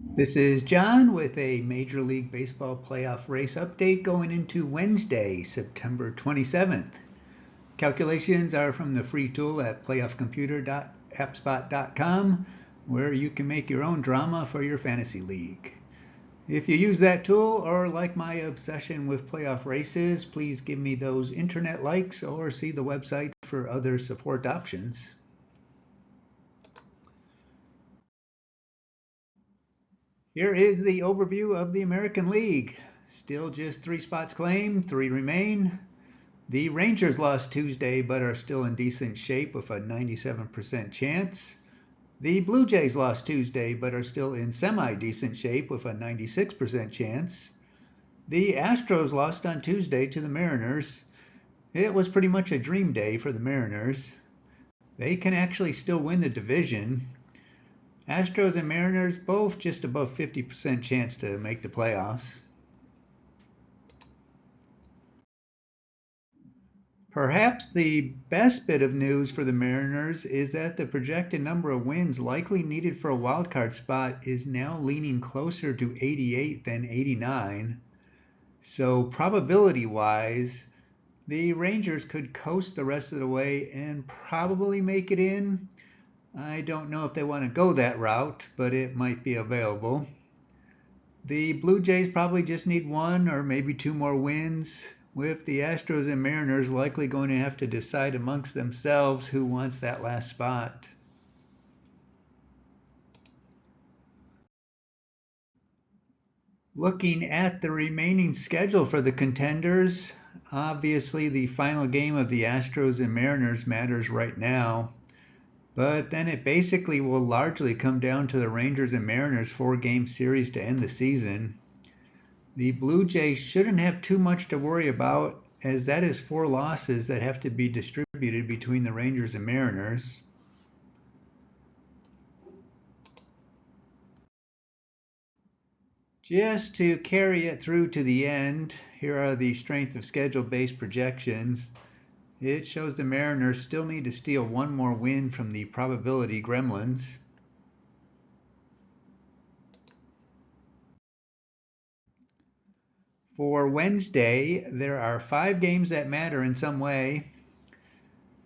This is John with a Major League Baseball playoff race update going into Wednesday, September 27th. Calculations are from the free tool at playoffcomputer.appspot.com, where you can make your own drama for your fantasy league. If you use that tool or like my obsession with playoff races, please give me those internet likes or see the website for other support options. Here is the overview of the American League. Still just 3 spots claimed, 3 remain. The Rangers lost Tuesday but are still in decent shape with a 97% chance. The Blue Jays lost Tuesday but are still in semi-decent shape with a 96% chance. The Astros lost on Tuesday to the Mariners. It was pretty much a dream day for the Mariners. They can actually still win the division. Astros and Mariners both just above 50% chance to make the playoffs. Perhaps the best bit of news for the Mariners is that the projected number of wins likely needed for a wildcard spot is now leaning closer to 88 than 89. So probability-wise, the Rangers could coast the rest of the way and probably make it in. I don't know if they want to go that route, but it might be available. The Blue Jays probably just need 1 or maybe 2 more wins, with the Astros and Mariners likely going to have to decide amongst themselves who wants that last spot. Looking at the remaining schedule for the contenders, obviously the final game of the Astros and Mariners matters right now. But then it basically will largely come down to the Rangers and Mariners 4-game series to end the season. The Blue Jays shouldn't have too much to worry about, as that is 4 losses that have to be distributed between the Rangers and Mariners. Just to carry it through to the end, here are the strength of schedule based projections. It shows the Mariners still need to steal 1 more win from the probability gremlins. For Wednesday, there are 5 games that matter in some way.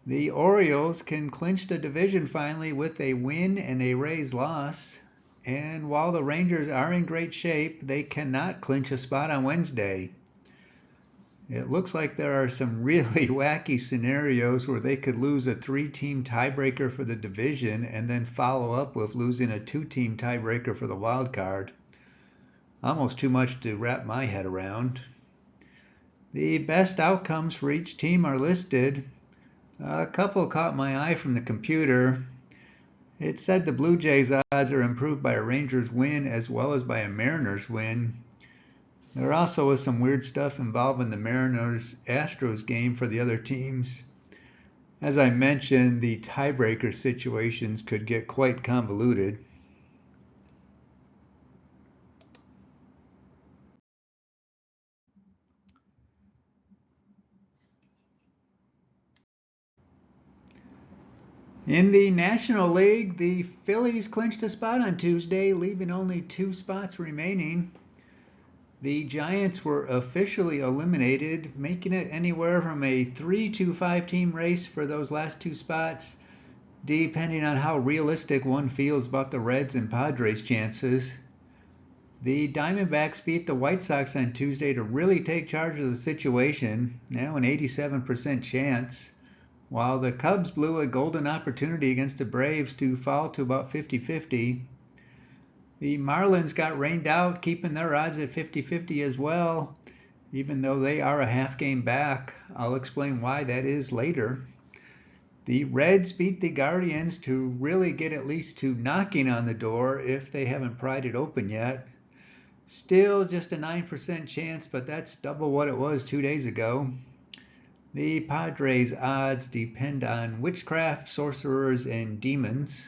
The Orioles can clinch the division finally with a win and a Rays loss. And while the Rangers are in great shape, they cannot clinch a spot on Wednesday. It looks like there are some really wacky scenarios where they could lose a 3-team tiebreaker for the division and then follow up with losing a 2-team tiebreaker for the wild card. Almost too much to wrap my head around. The best outcomes for each team are listed. A couple caught my eye from the computer. It said the Blue Jays odds are improved by a Rangers win as well as by a Mariners win. There also was some weird stuff involving the Mariners-Astros game for the other teams. As I mentioned, the tiebreaker situations could get quite convoluted. In the National League, the Phillies clinched a spot on Tuesday, leaving only 2 spots remaining. The Giants were officially eliminated, making it anywhere from a 3 to 5 team race for those last 2 spots, depending on how realistic one feels about the Reds and Padres chances. The Diamondbacks beat the White Sox on Tuesday to really take charge of the situation, now an 87% chance, while the Cubs blew a golden opportunity against the Braves to fall to about 50-50. The Marlins got rained out, keeping their odds at 50-50 as well, even though they are a half game back. I'll explain why that is later. The Reds beat the Guardians to really get at least to knocking on the door if they haven't pried it open yet. Still just a 9% chance, but that's double what it was 2 days ago. The Padres' odds depend on witchcraft, sorcerers, and demons.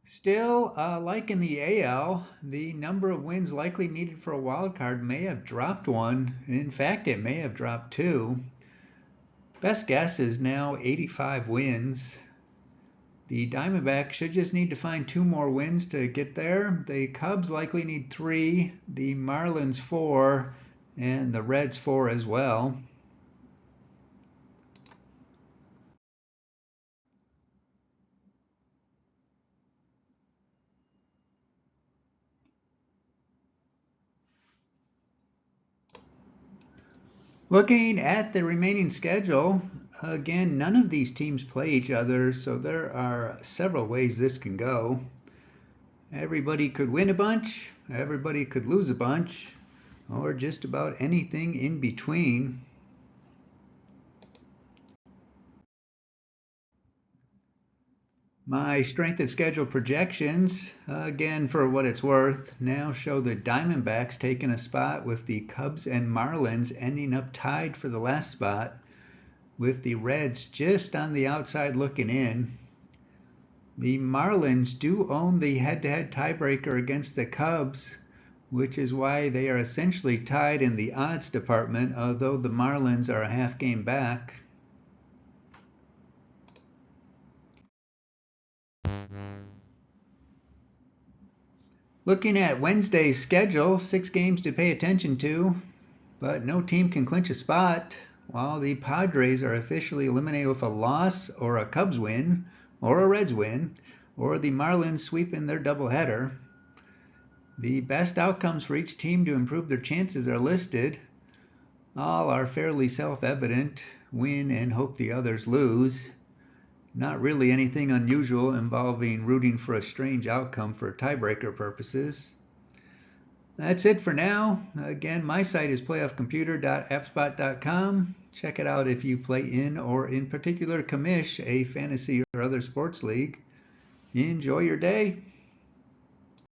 Still, like in the AL, the number of wins likely needed for a wild card may have dropped 1. In fact, it may have dropped 2. Best guess is now 85 wins. The Diamondbacks should just need to find 2 more wins to get there. The Cubs likely need 3, the Marlins 4, and the Reds 4 as well. Looking at the remaining schedule, again, none of these teams play each other, so there are several ways this can go. Everybody could win a bunch, everybody could lose a bunch, or just about anything in between. My strength of schedule projections, again for what it's worth, now show the Diamondbacks taking a spot with the Cubs and Marlins ending up tied for the last spot, with the Reds just on the outside looking in. The Marlins do own the head-to-head tiebreaker against the Cubs, which is why they are essentially tied in the odds department, although the Marlins are a half game back. Looking at Wednesday's schedule, 6 games to pay attention to, but no team can clinch a spot, while the Padres are officially eliminated with a loss or a Cubs win, or a Reds win, or the Marlins sweeping their doubleheader. The best outcomes for each team to improve their chances are listed. All are fairly self-evident: win and hope the others lose. Not really anything unusual involving rooting for a strange outcome for tiebreaker purposes. That's it for now. Again, my site is playoffcomputer.appspot.com. Check it out if you play in or in particular commish a fantasy or other sports league. Enjoy your day.